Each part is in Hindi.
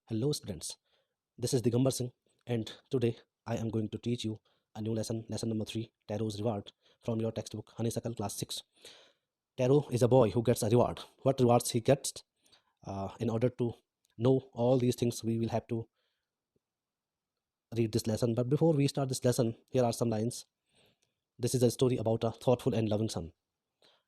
Hello, students. This is Digambar Singh, and today I am going to teach you a new lesson, lesson number 3, Taro's Reward, from your textbook Honeysuckle Class 6. Taro is a boy who gets a reward. What rewards he gets? In order to know all these things, we will have to read this lesson. But before we start this lesson, here are some lines. This is a story about a thoughtful and loving son.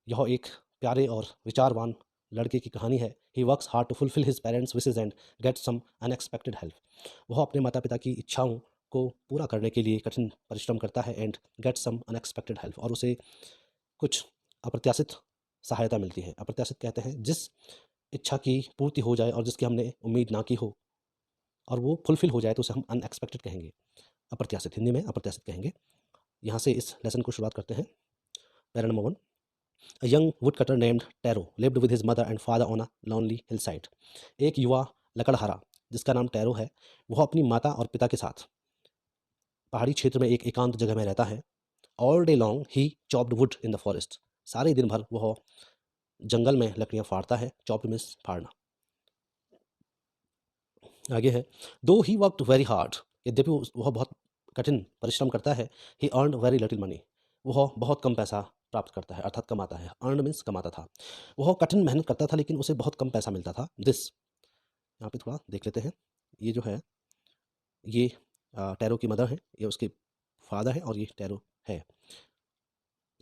यह एक प्यारे और विचारवान लड़के की कहानी है. He works hard to fulfil his parents wishes and get some unexpected help. वह अपने माता पिता की इच्छाओं को पूरा करने के लिए कठिन परिश्रम करता है and get some unexpected help, और उसे कुछ अप्रत्याशित सहायता मिलती है. अप्रत्याशित कहते हैं जिस इच्छा की पूर्ति हो जाए और जिसकी हमने उम्मीद ना की हो और वो फुलफिल हो जाए तो उसे हम अनएक्सपेक्टेड कहेंगे. अप्रत्याशित, हिंदी में अप्रत्याशित कहेंगे. यहाँ से इस लेसन को शुरुआत करते हैं. Para number 1. A young woodcutter named Taro lived with his mother and father on a lonely hillside. एक युवा लकड़हारा जिसका नाम टैरो है, वह अपनी माता और पिता के साथ पहाड़ी क्षेत्र में एक एकांत जगह में रहता है. All day long he chopped wood in the forest. सारे दिन भर वह जंगल में लकड़ियां फाड़ता है. Chopped means फाड़ना. आगे है, Though he worked very hard, यद्यपि वह बहुत कठिन परिश्रम करता है, he earned very little money. वह बहुत कम पैसा प्राप्त करता है, अर्थात कमाता है. अर्न मीन्स कमाता था. वह कठिन मेहनत करता था लेकिन उसे बहुत कम पैसा मिलता था. दिस, यहाँ पे थोड़ा देख लेते हैं. ये जो है ये टैरो की मदर है, ये उसके फादर है और ये टैरो है.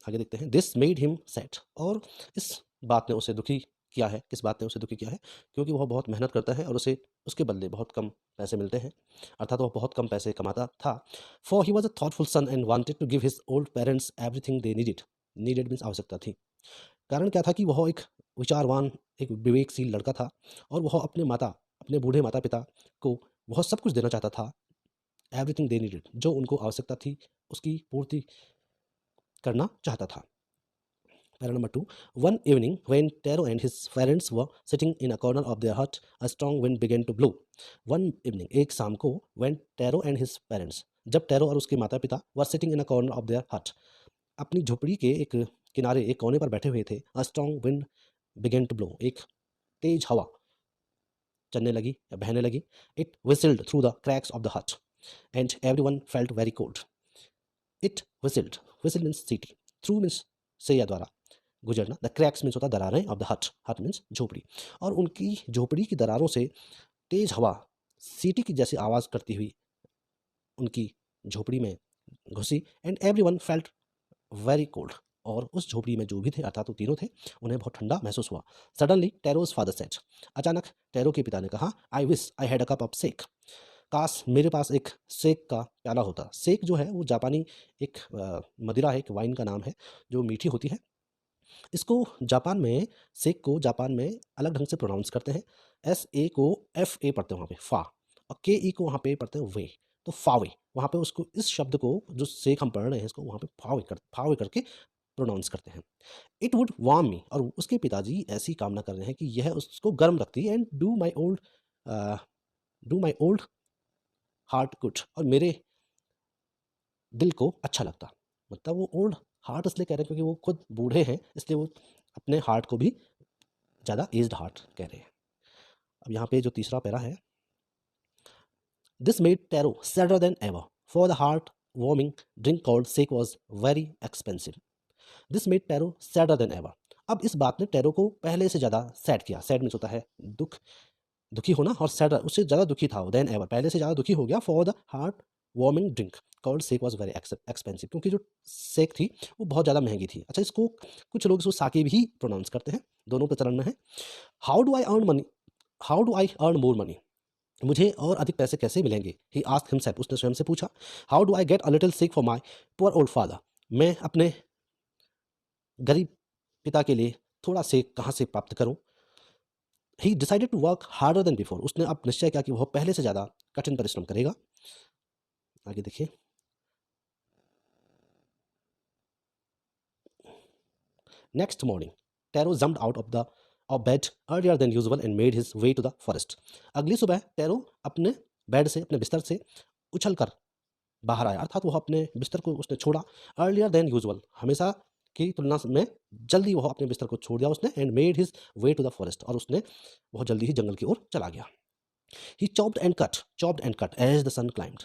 आगे देखते हैं. This made him sad. और इस बात ने उसे दुखी किया है. किस बात ने उसे दुखी किया है? क्योंकि वह बहुत मेहनत करता है और उसे उसके बदले बहुत कम पैसे मिलते हैं, अर्थात वह बहुत कम पैसे कमाता था. For he was a thoughtful son and wanted to give his old parents everything they needed. Needed means आवश्यकता थी. कारण क्या था कि वह एक विचारवान, एक विवेकशील लड़का था और वह अपने बूढ़े माता पिता को वह सब कुछ देना चाहता था. एवरीथिंग दे नीडेड, जो उनको आवश्यकता थी उसकी पूर्ति करना चाहता था. Para number 2. One evening, when Taro and his parents were sitting in a corner of their hut, a strong wind began to blow. One evening, एक शाम को, when Taro and his parents, जब टैरो और उसके माता पिता were sitting in a corner of their hut, अपनी झोपड़ी के एक किनारे, एक कोने पर बैठे हुए थे. A strong wind began to blow. एक तेज हवा चलने लगी या बहने लगी. It whistled through the cracks of the hut, and everyone felt very cold. It whistled. Whistle means सीटी. Through means से या द्वारा गुजरना. द क्रैक्स मीन्स होता दरारें ऑफ द हट. हट मीन्स झोपड़ी. और उनकी झोपड़ी की दरारों से तेज हवा सीटी की जैसी आवाज़ करती हुई उनकी झोपड़ी में घुसी. And everyone felt very cold. और उस झोपड़ी में जो भी थे, अर्थात वो तीनों थे, उन्हें बहुत ठंडा महसूस हुआ. Suddenly Taro's father said. अचानक टैरो के पिता ने कहा, I wish I had a cup of sake. काश मेरे पास एक सेक का प्याला होता. सेक जो है वो जापानी एक मदिरा है, एक वाइन का नाम है जो मीठी होती है. इसको जापान में, सेक को जापान में अलग ढंग से प्रोनाउंस करते हैं. एस ए को एफ ए पढ़ते हैं वहाँ पे, फा, और के ई को वहाँ पे पढ़ते हैं वे. तो फावे, वहाँ पे उसको, इस शब्द को जो सेक हम पढ़ रहे हैं इसको वहाँ पे फावे करके प्रोनाउंस करते हैं. इट वुड वार्म मी. और उसके पिताजी ऐसी कामना कर रहे हैं कि यह उसको गर्म रखती. And do my old heart good. और मेरे दिल को अच्छा लगता. मतलब वो ओल्ड हार्ट इसलिए कह रहे हैं क्योंकि वो खुद बूढ़े हैं, इसलिए वो अपने हार्ट को भी ज़्यादा एज्ड हार्ट कह रहे हैं. अब यहाँ पे जो तीसरा पैरा है, this made Taro sadder than ever for the heart warming drink called sake was very expensive. This made Taro sadder than ever. अब इस बात ने टैरो को पहले से ज़्यादा सैड किया. सैड मीन्स होता है दुखी होना, और सैडर उससे ज़्यादा दुखी था. देन एवर, पहले से ज़्यादा दुखी हो गया. For the heart warming drink called sake was very expensive, क्योंकि जो सेक थी वो बहुत ज़्यादा महंगी थी. अच्छा, इसको कुछ लोग इसको साके भी प्रोनाउंस करते हैं. दोनों प्रचलन में है. How do I earn more money. मुझे और अधिक पैसे कैसे मिलेंगे? ही आस्क्ड हिमसेल्फ, उसने स्वयं से पूछा. How do I get a little sake for my poor old father. मैं अपने गरीब पिता के लिए थोड़ा सेक कहाँ से प्राप्त करूँ? He decided to work harder than before. उसने अब निश्चय किया कि वह पहले से ज़्यादा कठिन परिश्रम करेगा. आगे देखिए. Next morning, Taro jumped out of bed earlier than usual and made his way to the forest. अगली सुबह टैरो अपने बेड से, अपने बिस्तर से उछलकर बाहर आया, अर्थात वह अपने बिस्तर को उसने छोड़ा. अर्लियर देन यूजुअल, हमेशा की तुलना में जल्दी वह अपने बिस्तर को छोड़ दिया उसने. And made his way to the forest, और उसने बहुत जल्दी ही जंगल की ओर चला गया. He chopped and cut as the sun climbed.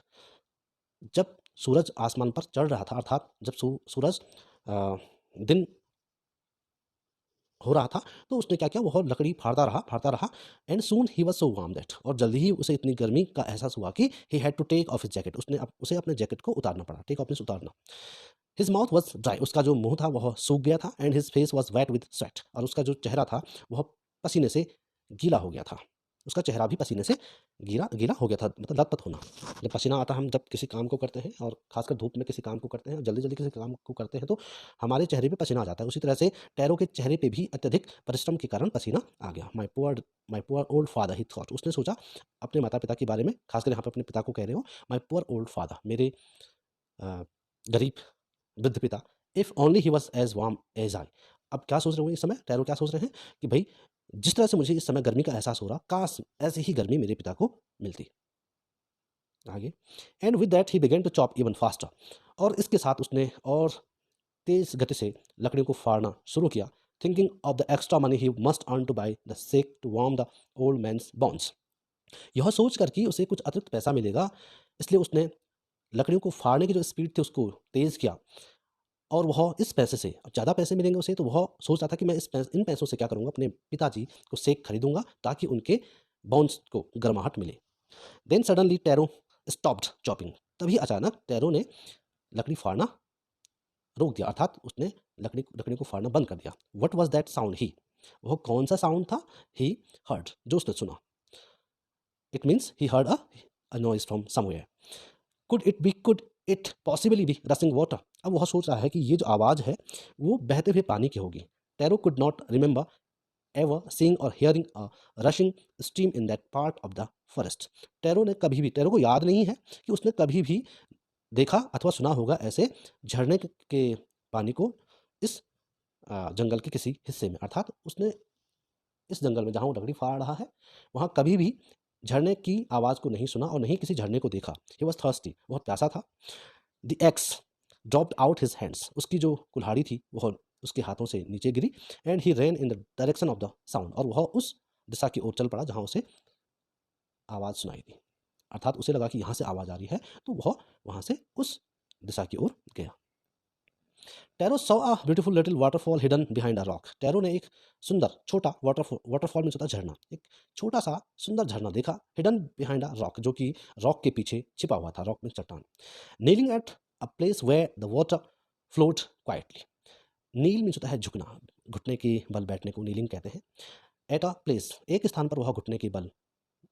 जब सूरज आसमान पर चढ़ रहा था, अर्थात जब सूरज दिन हो रहा था, तो उसने क्या किया, वह लकड़ी फाड़ता रहा and soon he was so warm that, और जल्दी ही उसे इतनी गर्मी का एहसास हुआ कि he had to take off his jacket, उसे अपने जैकेट को उतारना पड़ा, टेक ऑफ मींस उतारना। हिज माउथ वाज ड्राई, उसका जो मुंह था वह सूख गया था, and his face was wet with sweat, और उसका जो चेहरा था वह पसीने से गीला हो गया था। उसका चेहरा भी पसीने से गीला गीला हो गया था, मतलब लथपथ होना। जब पसीना आता है, हम जब किसी काम को करते हैं और खासकर धूप में किसी काम को करते हैं, जल्दी जल्दी किसी काम को करते हैं, तो हमारे चेहरे पे पसीना आ जाता है। उसी तरह से टैरो के चेहरे पे भी अत्यधिक परिश्रम के कारण पसीना आ गया। माई पुअर ओल्ड फादर, ही थॉट, उसने सोचा अपने माता पिता के बारे में, खासकर यहाँ पे अपने पिता को कह रहे हो, माई पुअर ओल्ड फादर, मेरे गरीब वृद्ध पिता, if only he was as warm as I. अब क्या सोच रहे होंगे इस समय, टैरो क्या सोच रहे हैं कि भाई जिस तरह से मुझे इस समय गर्मी का एहसास हो रहा, काश ऐसी ही गर्मी मेरे पिता को मिलती। आगे, and with that he began to chop even faster, और इसके साथ उसने और तेज गति से लकड़ियों को फाड़ना शुरू किया, thinking of the extra money he must earn to buy the sake to warm the old man's bones. यह सोच कर कि उसे कुछ अतिरिक्त पैसा मिलेगा, इसलिए उसने लकड़ियों को फाड़ने की जो स्पीड थी उसको तेज किया, और वह इस पैसे से, अब ज़्यादा पैसे मिलेंगे उसे, तो वह सोच रहा था कि मैं इन पैसों से क्या करूँगा, अपने पिताजी को सेक खरीदूंगा ताकि उनके बोन्स को गर्माहट मिले। Then suddenly Taro stopped chopping, तभी अचानक टैरो ने लकड़ी फाड़ना रोक दिया, अर्थात उसने लकड़ी को फाड़ना बंद कर दिया। वट वॉज दैट साउंड ही, वह कौन सा साउंड था, ही हर्ड, जो उसने सुना। It means he heard a noise from somewhere. Could it possibly be रसिंग water, अब वह सोच रहा है कि ये जो आवाज़ है वो बहते हुए पानी की होगी। Taro could not remember ever seeing or hearing a rushing stream in that part of the forest. Taro को याद नहीं है कि उसने कभी भी देखा अथवा सुना होगा ऐसे झरने के पानी को इस जंगल के किसी हिस्से में, अर्थात उसने इस जंगल में जहाँ वो लकड़ी फाड़ रहा है वहाँ कभी भी झरने की आवाज़ को नहीं सुना और नहीं किसी झरने को देखा। ही वॉज थर्स्टी, बहुत प्यासा था। The axe dropped out his hands, उसकी जो कुल्हाड़ी थी वह उसके हाथों से नीचे गिरी, and he ran in the direction of the sound, और वह उस दिशा की ओर चल पड़ा जहाँ उसे आवाज़ सुनाई दी, अर्थात उसे लगा कि यहाँ से आवाज़ आ रही है, तो वह वहाँ से उस दिशा की ओर गया। Tarot saw a beautiful little waterfall hidden behind a rock, tarot ने एक सुंदर छोटा वाटरफॉल में होता झरना, एक छोटा सा सुंदर झरना देखा, हिडन बिहाइंड अ रॉक, जो कि रॉक के पीछे छिपा हुआ था, रॉक में चट्टान। Kneeling at a place where the water flowed quietly, kneel means होता है झुकना, घुटने के बल बैठने को नीलिंग कहते हैं। एट अ प्लेस, एक स्थान पर वह घुटने के बल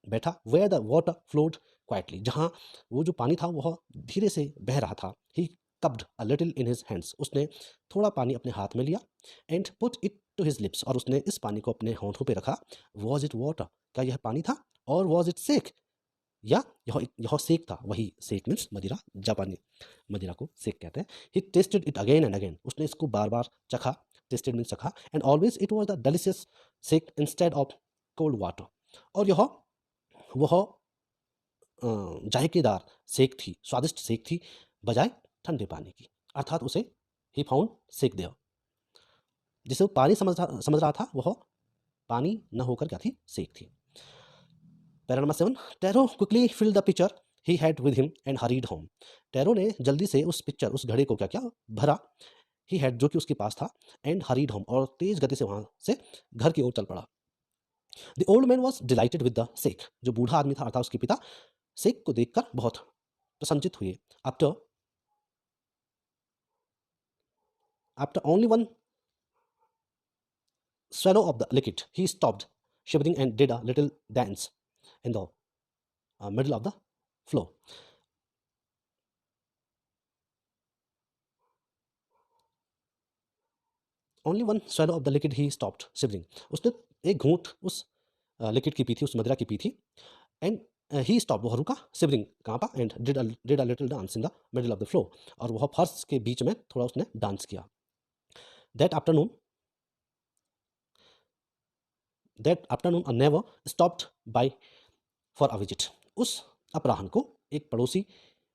बैठा, where the water flowed quietly, जहाँ वो जो पानी था वह धीरे से बह रहा था। He cupped a little in his hands, उसने थोड़ा पानी अपने हाथ में लिया, and put it to his lips, और उसने इस पानी को अपने होंठों पे रखा। वॉज इट वाटर, क्या यह पानी था, और वॉज इट सेक, या यह सेक था, वही सेक मीन्स मदिरा, जापानी मदिरा को सेक कहते हैं। He tested it again and again, उसने इसको बार बार चखा, टेस्टेड मीन्स चखा, and always it was the delicious sake instead of cold water, और वह जायकेदार सेक थी, स्वादिष्ट सेक थी, बजाय ठंडे पानी की, अर्थात उसे ही फाउंड सेक देयर, जिसे वो पानी समझ रहा था वह पानी न होकर क्या थी, सेक थी। Para number 7, tarot quickly filled the picture he had with him and hurried home, tarot ने जल्दी से उस घड़े को क्या किया, भरा, ही हैड जो कि उसके पास था, एंड हरीड होम, और तेज गति से वहां से घर की ओर चल पड़ा। The old man was dilated with the sake, जो बूढ़ा आदमी था अर्थात उसके पिता सेक को देखकर बहुत प्रसन्नचित हुए। After after only one swallow of the liquid, he stopped shivering and did a little dance in the middle of the floor. Only one swallow of the liquid, he stopped shivering. उसने एक घूंट उस लिक्विड की पी थी, उस मदिरा की पी थी, एंड ही स्टॉप, वह रुका, सिवरिंग कांपा, and did a little dance in the middle of the floor, और वह फर्श के बीच में थोड़ा उसने डांस किया। That afternoon never stopped by for a visit, उस अपराह्न को एक पड़ोसी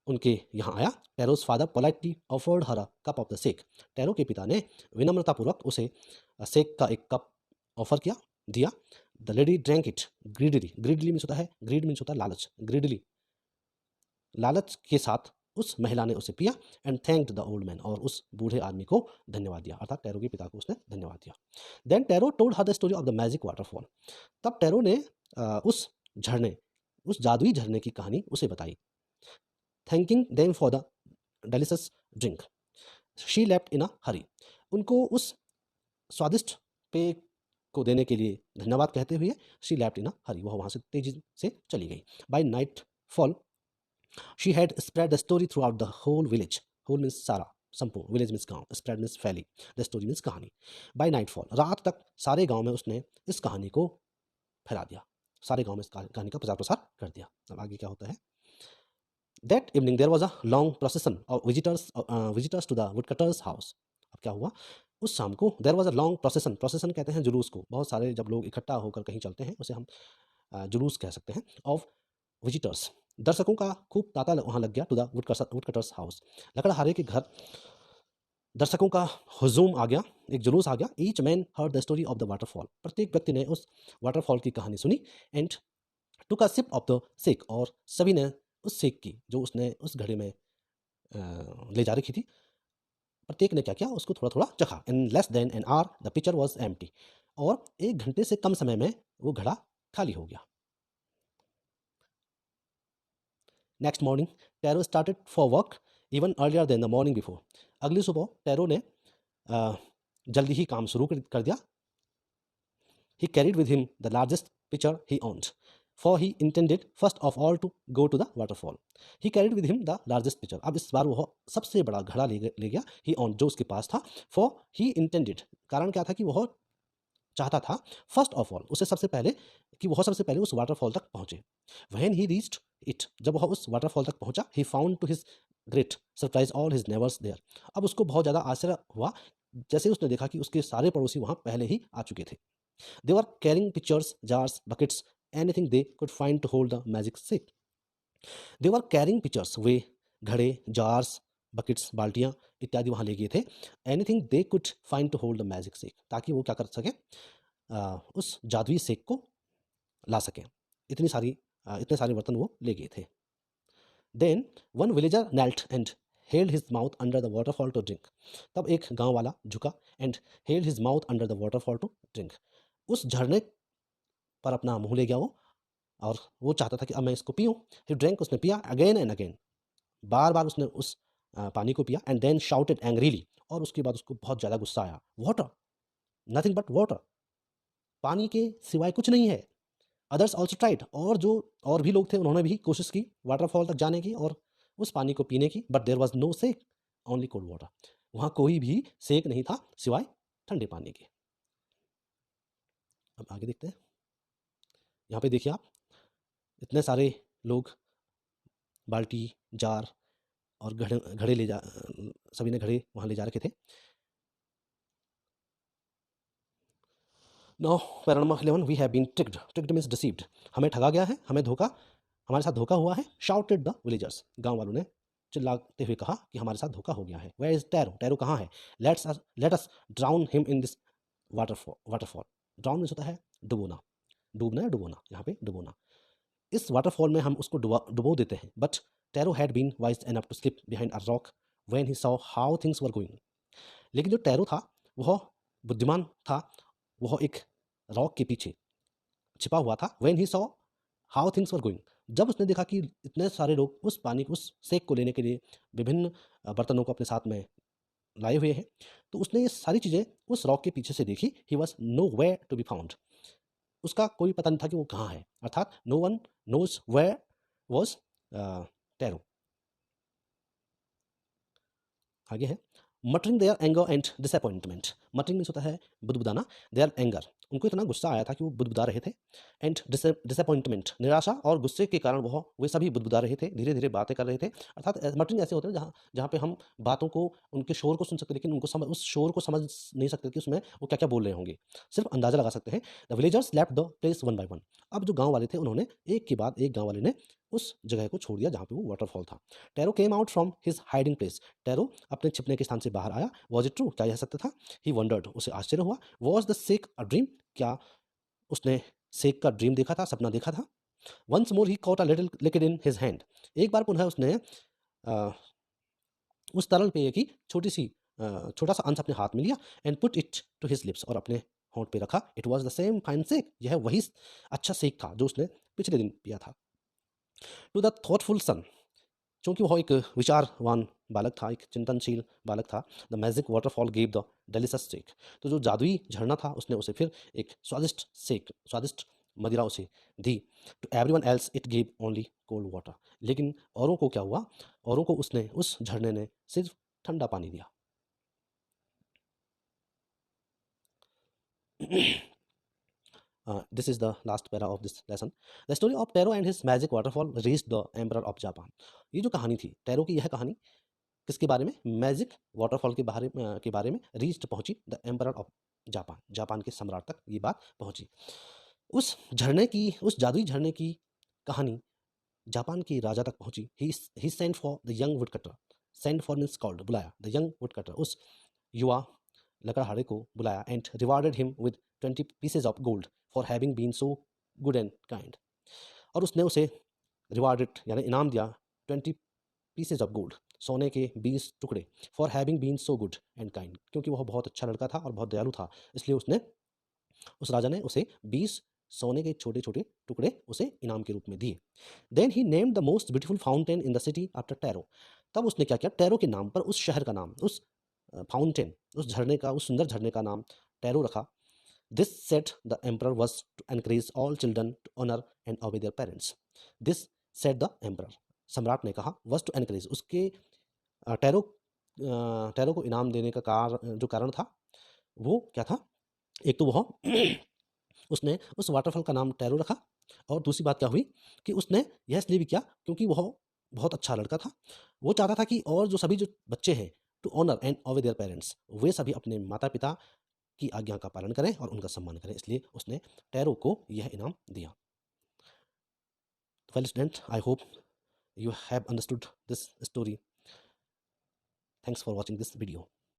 उनके यहाँ आया। Taro's father politely offered her a cup of the sake, Taro के पिता ने विनम्रतापूर्वक उसे सेक का एक कप ऑफर किया, दिया। The lady drank it greedily, greedily means होता है, ग्रीड मीन्स होता है लालच, ग्रीडली, लालच के साथ उस महिला ने उसे पिया, and thanked the old man, और उस बूढ़े आदमी को धन्यवाद दिया, अर्थात टैरो के पिता को उसने धन्यवाद दिया। Then Taro told her the story of the magic waterfall, तब टैरो ने उस झरने, उस जादुई झरने की कहानी उसे बताई। Thanking them for the delicious drink, she left in a hurry, उनको उस स्वादिष्ट पेय को देने के लिए धन्यवाद कहते हुए शी लेफ्ट इन अ हरी, वह वहाँ से तेजी से चली गई। By nightfall she had spread the story throughout the whole village, whole means सारा, संपूर्ण, विलेज मीन्स गाँव, स्प्रेड मीन्स फैली, द स्टोरी मीन्स कहानी। बाय नाइट फॉल, रात तक सारे गाँव में उसने इस कहानी को फैला दिया, सारे गाँव में इस कहानी का प्रचार प्रसार कर दिया। अब आगे क्या होता है? That evening there was a long procession of visitors to the woodcutter's house, अब क्या हुआ? उस शाम को there was a long procession, procession कहते हैं जुलूस को, बहुत सारे जब लोग इकट्ठा होकर कहीं चलते हैं उसे हम जुलूस कह सकते हैं, ऑफ विजिटर्स, दर्शकों का खूब तांता वहाँ लग गया, टू द वुडकटर्स हाउस, लकड़हारे के घर दर्शकों का हुजूम आ गया, एक जुलूस आ गया। Each man heard the story of the waterfall, प्रत्येक व्यक्ति ने उस वाटरफॉल की कहानी सुनी, and took a sip of the sake, और सभी ने उस सेक की, जो उसने उस घड़े में ले जा रखी थी, प्रत्येक ने क्या किया, उसको थोड़ा थोड़ा चखा। In less than an hour the picture was empty, और 1 घंटे से कम समय में वो घड़ा खाली हो गया। Next morning Taro started for work even earlier than the morning before, अगली सुबह टैरो ने जल्दी ही काम शुरू कर दिया। He carried with him the largest pitcher he owned, for he intended first of all to go to the waterfall. He carried with him the largest pitcher. अब इस बार वह सबसे बड़ा घड़ा ले गया, he owned, जो उसके पास था, for he intended, कारण क्या था कि वह चाहता था, फर्स्ट ऑफ ऑल, उसे सबसे पहले, कि वह सबसे पहले उस वाटरफॉल तक पहुंचे। When he reached it, जब वह उस वाटरफॉल तक पहुंचा, he found to his great surprise all his neighbors there. अब उसको बहुत ज़्यादा आश्चर्य हुआ जैसे उसने देखा कि उसके सारे पड़ोसी वहाँ पहले ही आ चुके थे। They were carrying pitchers, jars, buckets, anything they could find to hold the magic stick. They were carrying pitchers, वे घड़े, jars, buckets, बाल्टियाँ इत्यादि वहाँ ले गए थे। Anything they could find to hold the magic stick, ताकि वो क्या कर सकें, उस जादुई सेक को ला सकें। इतने सारे बर्तन वो ले गए थे। Then one villager knelt and held his mouth under the waterfall to drink. तब एक गांव वाला झुका and held his mouth under the waterfall to drink. उस झरने पर अपना मुंह ले गया वो, और वो चाहता था कि अब मैं इसको पीऊँ। He drank, उसने पिया, अगेन एंड अगेन, बार बार उसने उस पानी को पिया, एंड देन शाउटेड एंग्रीली, और उसके बाद उसको बहुत ज़्यादा गुस्सा आया। वाटर, नथिंग बट वाटर, पानी के सिवाय कुछ नहीं है। अदर्स ऑल्सो ट्राइड, और भी लोग थे, उन्होंने भी कोशिश की वाटरफॉल तक जाने की और उस पानी को पीने की, but there was no sake, only cold water, वहाँ कोई भी सेक नहीं था सिवाय ठंडे पानी के। अब आगे देखते हैं। यहाँ पे देखिए आप, इतने सारे लोग बाल्टी, जार और घड़े सभी ने घड़े वहाँ ले जा रखे थे। Now para number 11, we have been tricked, tricked means deceived, हमें ठगा गया है, हमारे साथ धोखा हुआ है। शाउटेड द विलेजर्स, गांव वालों ने चिल्लाते हुए कहा कि हमारे साथ धोखा हो गया है। वेयर इज टैरो, टैरो कहाँ है? Let us drown him in this waterfall, drown means होता है डुबोना, डूबना या डुबोना, यहाँ पे डुबोना, इस वाटरफॉल में हम उसको डुबो देते हैं। But Taro had been wise enough to slip behind a rock when he saw how things were going, लेकिन जो टैरो था वह बुद्धिमान था, वह एक रॉक के पीछे छिपा हुआ था। When he saw how things were going, जब उसने देखा कि इतने सारे लोग उस पानी को, उस सेक को लेने के लिए विभिन्न बर्तनों को अपने साथ में लाए हुए हैं, तो उसने ये सारी चीज़ें उस रॉक के पीछे से देखी। He was nowhere to be found, उसका कोई पता नहीं था कि वो कहाँ है, अर्थात no one knows where was Taro. आगे है muttering their anger and disappointment, muttering means होता है बुदबुदाना, देयर एंगर, उनको इतना गुस्सा आया था कि वो बुदबुदा रहे थे, एंड डिसअपॉइंटमेंट, निराशा और गुस्से के कारण वे सभी बुदबुदा रहे थे, धीरे धीरे बातें कर रहे थे। अर्थात मटरिंग ऐसे होते हैं जहाँ पे हम बातों को, उनके शोर को सुन सकते, लेकिन उस शोर को समझ नहीं सकते कि उसमें वो क्या क्या बोल रहे होंगे, सिर्फ अंदाजा लगा सकते हैं। The villagers left the place one by one, अब जो गाँव वाले थे उन्होंने एक के बाद एक गाँव वाले ने उस जगह को छोड़ दिया जहाँ पे वो वाटरफॉल था। Tarot came out from his hiding place, tarot अपने छिपने के स्थान से बाहर आया। वॉज इट ट्रू, क्या यह सत्य था? ही वंडर्ड, उसे आश्चर्य हुआ। Was the sake a dream, क्या उसने सेक का ड्रीम देखा था, सपना देखा था। Once more he caught a little liquid in his hand, एक बार पुनः उसने उस तरल पेय की छोटा सा अंश अपने हाथ में लिया and put it to his lips, और अपने होंठ पे रखा। It was the same fine sake, यह वही अच्छा सेक था जो उसने पिछले दिन पिया था। टू द थॉटफुल सन, चूंकि वह एक विचारवान बालक था, एक चिंतनशील बालक था, the magic waterfall gave the delicious sake, तो जो जादुई झरना था उसने उसे फिर एक स्वादिष्ट मदिरा उसे दी। To every one else it gave only cold water, लेकिन औरों को क्या हुआ, औरों को उस झरने ने सिर्फ ठंडा पानी दिया। This is the last para of this lesson. The story of Taro and his magic waterfall reached the emperor of Japan. ये जो कहानी थी टैरो की, यह कहानी किसके बारे में, मैजिक वाटरफॉल के बारे में रीच्ड पहुंची the emperor of Japan, Japan के सम्राट तक ये बात पहुंची। उस जादुई झरने की कहानी जापान के राजा तक पहुंची। He sent for the young wood cutter, sent for means called, बुलाया, द यंग वुड कटर, उस युवा लकड़हारे को बुलाया, and rewarded him with 20 pieces of gold for having been so good and kind, और उसने उसे रिवार्डेड यानी इनाम दिया 20 पीसेज ऑफ गोल्ड, सोने के 20 टुकड़े, for having been so good and kind, क्योंकि वह बहुत अच्छा लड़का था और बहुत दयालु था, इसलिए उस राजा ने उसे 20 सोने के छोटे छोटे टुकड़े उसे इनाम के रूप में दिए। Then he named the most beautiful fountain in the city after Taro, तब उसने क्या किया, टैरो के नाम पर उस शहर का नाम, उस फाउंटेन, उस झरने का, उस सुंदर झरने का नाम टैरो रखा। This said the emperor was to encourage all children to honour and obey their parents. This said the emperor, सम्राट ने कहा, वॉज टू एनकरेज, उसके टैरो को इनाम देने का जो कारण था वो क्या था, एक तो वह उसने उस वाटरफॉल का नाम टैरो रखा, और दूसरी बात क्या हुई कि उसने यह इसलिए भी किया क्योंकि वह बहुत अच्छा लड़का था। वो चाहता था कि और जो बच्चे हैं, to honour and obey their parents, वे सभी अपने माता पिता की आज्ञा का पालन करें और उनका सम्मान करें, इसलिए उसने टैरो को यह इनाम दिया। Well student, I hope you have understood this story. Thanks for watching this video.